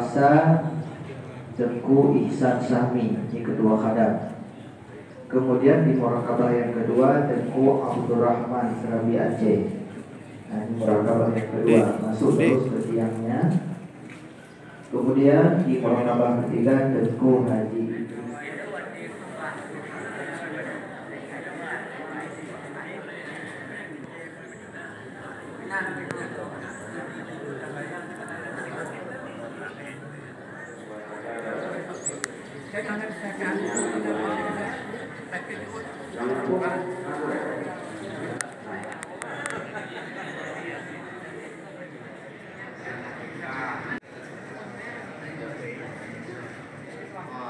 Masa Tengku Ihsan Sahmi, ini ketua khadam. Kemudian di murakabah yang kedua Tengku Abdurrahman Serabi Aceh. Nah, ini murakabah yang kedua, masuk terus ke tiangnya. Kemudian di murakabah ketiga Tengku Haji.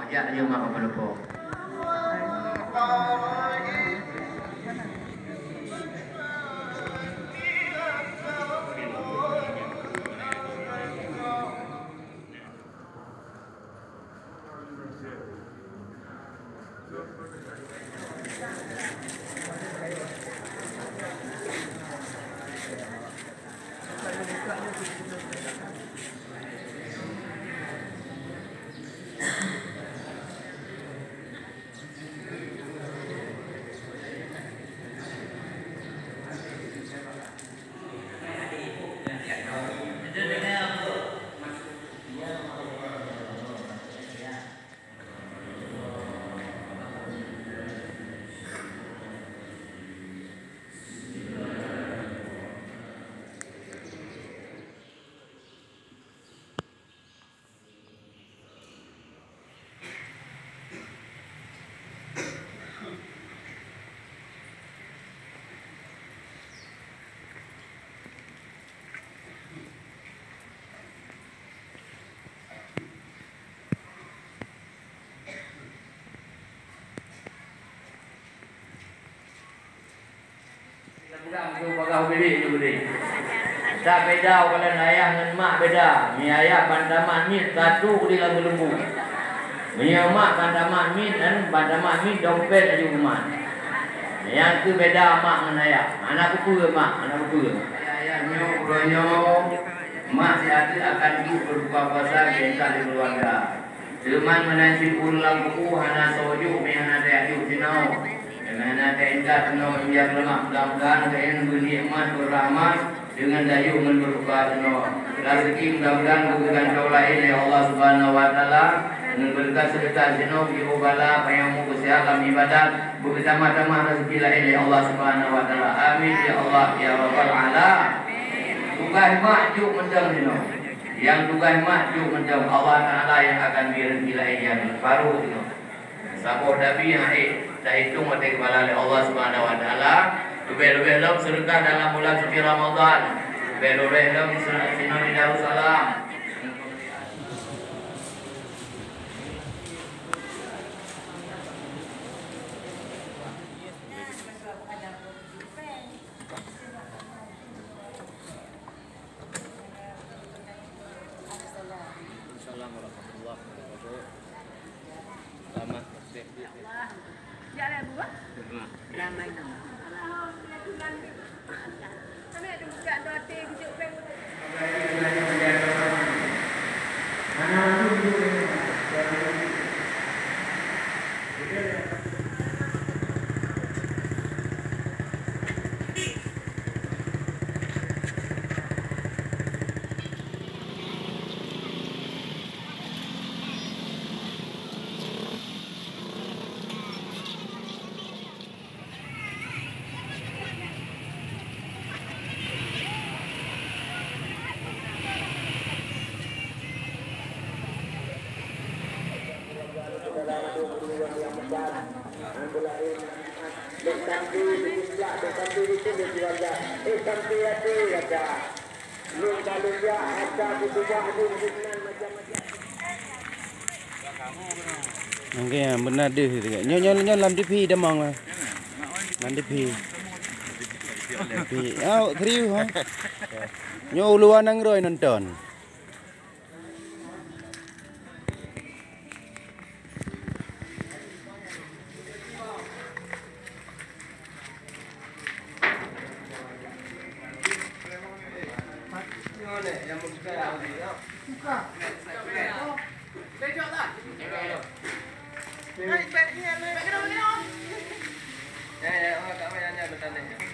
Ya, dia makan pelupo. Tak beda kalau ayah dengan mak beda. Mi ayah pandaman mi satu di dalam lembu. Mi mak pandaman mi dan pandaman mi dompet aja rumah. Yang tu beda mak dengan ayah. Anak betul mak, anak betul. Ayahnya bronyo mak siapa akan hidup berbuka puasa kita di keluarga. Cuman menanti ulang buku hana soju mi hana ada yuk sinau. Dengan ada indah tenau yang lemah mudah-mudahan kalian bernikmat berrahmat dengan dayu berbuka tenau rezeki mudah-mudahan bukan jauh lain ya Allah Subhanahu Wa Taala dengan berkat sedekah sinau diubahlah apa yang mau kesehatan ibadat begitu tamah rezeki lain ya Allah Subhanahu Wa Taala amin ya Allah ya Rabbal Alamin. Tugas maju mendang sinau yang tugas maju mendang Allah Taala yang akan rezeki lain yang baru sinau sabor dabi yang dah hitung mata kepala oleh Allah Subhanahu Wa Taala. Lebih-lebih dalam sedekah dalam bulan suci Ramadan. Lebih-lebih dalam sinau di Darussalam. Okey, benar dia dekat. Nyo lam DP demang lah. Lam DP. Oh, kriu ha. Nyo uluan nang roi nonton. ni yang buka lagi. Buka. Lejak tak? Hai, baik ni. Baik kena. Ya, orang tak payah betul ni.